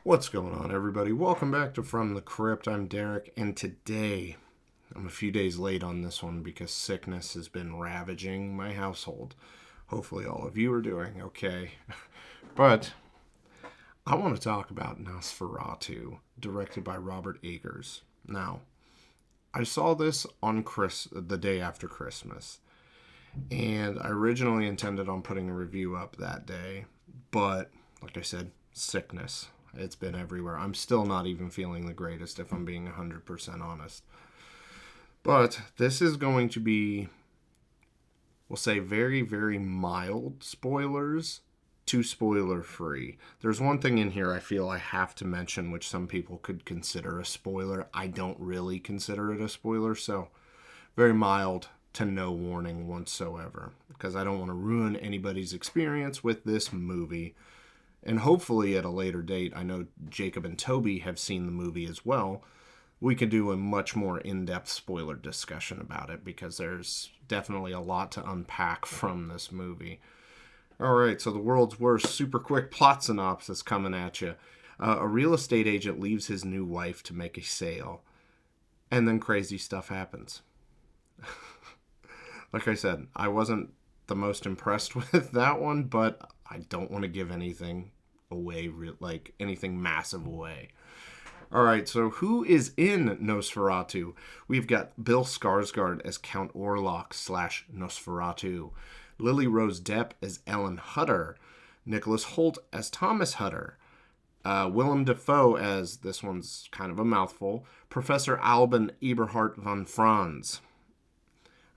What's going on, everybody? Welcome back to From the Crypt. I'm Derek, and today I'm a few days late on this one because sickness has been ravaging my household. Hopefully, all of you are doing okay. But I want to talk about Nosferatu, directed by Robert Eggers. Now, I saw this on the day after Christmas, and I originally intended on putting a review up that day, but like I said, sickness. It's been everywhere. I'm still not even feeling the greatest, if I'm being 100% honest. But this is going to be, we'll say, very, very mild spoilers to spoiler free. There's one thing in here I feel I have to mention, which some people could consider a spoiler. I don't really consider it a spoiler, so very mild to no warning whatsoever, because I don't want to ruin anybody's experience with this movie. And hopefully at a later date, I know Jacob and Toby have seen the movie as well, we could do a much more in-depth spoiler discussion about it, because there's definitely a lot to unpack from this movie. Alright, so the world's worst super quick plot synopsis coming at you. A real estate agent leaves his new wife to make a sale, and then crazy stuff happens. Like I said, I wasn't the most impressed with that one, but I don't want to give anything away, like anything massive away. All right, so who is in Nosferatu? We've got Bill Skarsgård as Count Orlok / Nosferatu, Lily Rose Depp as Ellen Hutter, Nicholas Hoult as Thomas Hutter, Willem Dafoe as, this one's kind of a mouthful, Professor Alban Eberhard von Franz.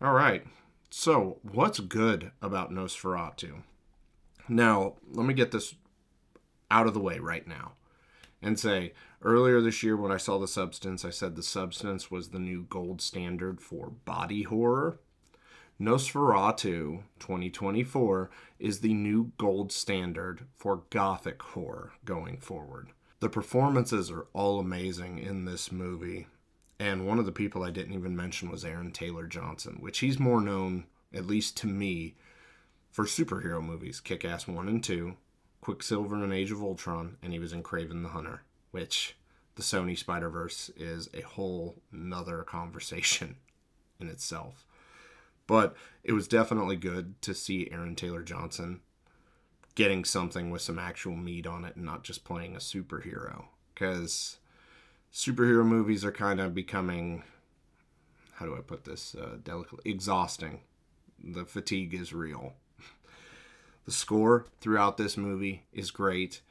All right, so what's good about Nosferatu? Now, let me get this out of the way right now and say, earlier this year when I saw The Substance, I said The Substance was the new gold standard for body horror. Nosferatu 2024 is the new gold standard for gothic horror going forward. The performances are all amazing in this movie, and one of the people I didn't even mention was Aaron Taylor Johnson, which he's more known, at least to me, for superhero movies, Kick-Ass 1 and 2, Quicksilver and Age of Ultron, and he was in Kraven the Hunter, which the Sony Spider-Verse is a whole nother conversation in itself. But it was definitely good to see Aaron Taylor Johnson getting something with some actual meat on it and not just playing a superhero. Because superhero movies are kind of becoming, how do I put this delicately, exhausting. The fatigue is real. The score throughout this movie is great,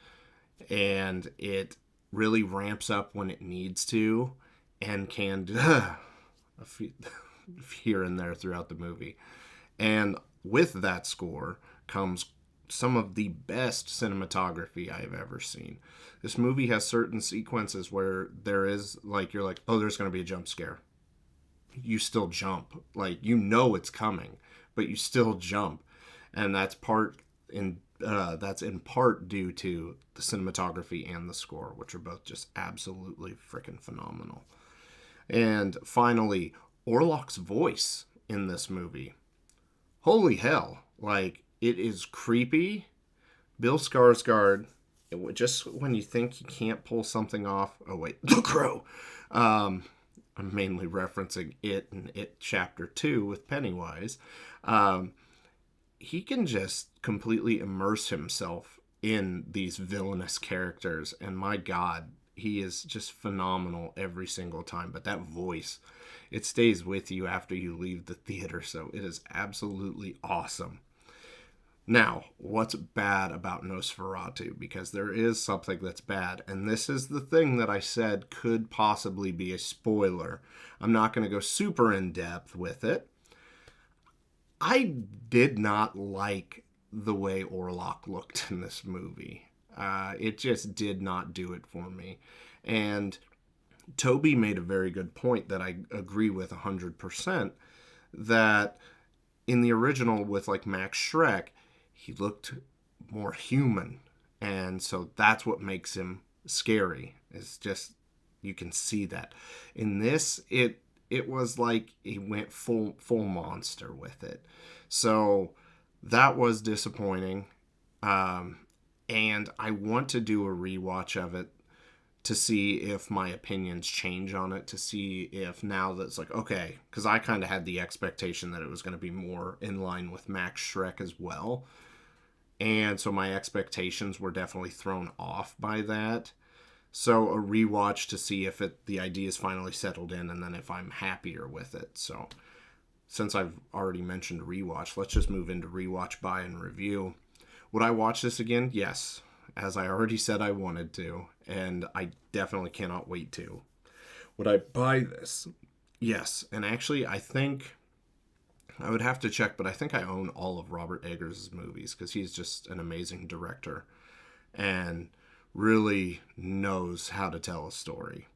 and it really ramps up when it needs to, and can here and there throughout the movie. And with that score comes some of the best cinematography I've ever seen. This movie has certain sequences where there is, like, you're like, oh, there's going to be a jump scare. You still jump. Like, you know it's coming, but you still jump. And that's in part due to the cinematography and the score, which are both just absolutely freaking phenomenal. And finally, Orlok's voice in this movie. Holy hell. Like, it is creepy. Bill Skarsgård, just when you think he can't pull something off. Oh, wait, The Crow. I'm mainly referencing It and It Chapter 2 with Pennywise. He can just completely immerse himself in these villainous characters. And my God, he is just phenomenal every single time. But that voice, it stays with you after you leave the theater. So it is absolutely awesome. Now, what's bad about Nosferatu? Because there is something that's bad. And this is the thing that I said could possibly be a spoiler. I'm not going to go super in depth with it. I did not like the way Orlok looked in this movie. It just did not do it for me. And Toby made a very good point that I agree with 100%, that in the original with like Max Schreck, he looked more human. And so that's what makes him scary. It's just, you can see that. In this, it was like he went full monster with it. So that was disappointing. And I want to do a rewatch of it to see if my opinions change on it, to see if now that's like, okay, because I kind of had the expectation that it was going to be more in line with Max Schreck as well. And so my expectations were definitely thrown off by that. So a rewatch to see if the idea's finally settled in and then if I'm happier with it. So since I've already mentioned rewatch, let's just move into rewatch, buy, and review. Would I watch this again? Yes. As I already said I wanted to, and I definitely cannot wait to. Would I buy this? Yes. And actually, I think I would have to check, but I think I own all of Robert Eggers' movies because he's just an amazing director and really knows how to tell a story.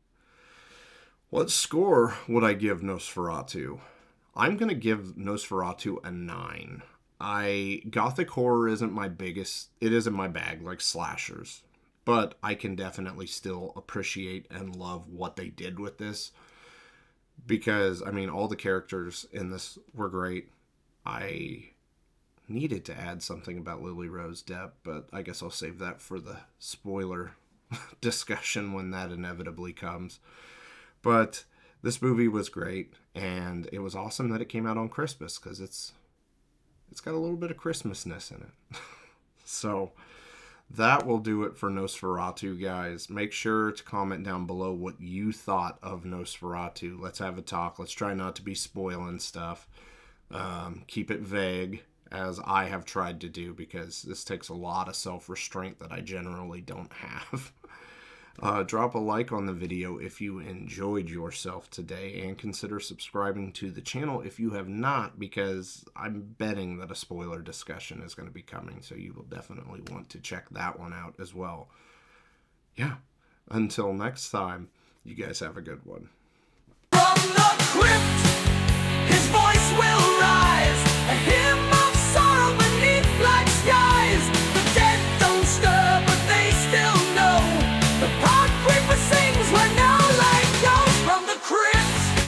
What score would I give Nosferatu? I'm going to give Nosferatu a 9. Gothic horror isn't my biggest, it isn't my bag like slashers, but I can definitely still appreciate and love what they did with this. Because, I mean, all the characters in this were great. I needed to add something about Lily Rose Depp, but I guess I'll save that for the spoiler discussion when that inevitably comes. But this movie was great, and it was awesome that it came out on Christmas, because it's got a little bit of Christmasness in it. So that will do it for Nosferatu, guys. Make sure to comment down below what you thought of Nosferatu. Let's have a talk. Let's try not to be spoiling stuff. Keep it vague, as I have tried to do, because this takes a lot of self-restraint that I generally don't have. Drop a like on the video if you enjoyed yourself today, and consider subscribing to the channel if you have not, because I'm betting that a spoiler discussion is going to be coming, so you will definitely want to check that one out as well. Yeah, until next time, you guys have a good one. From the crypt.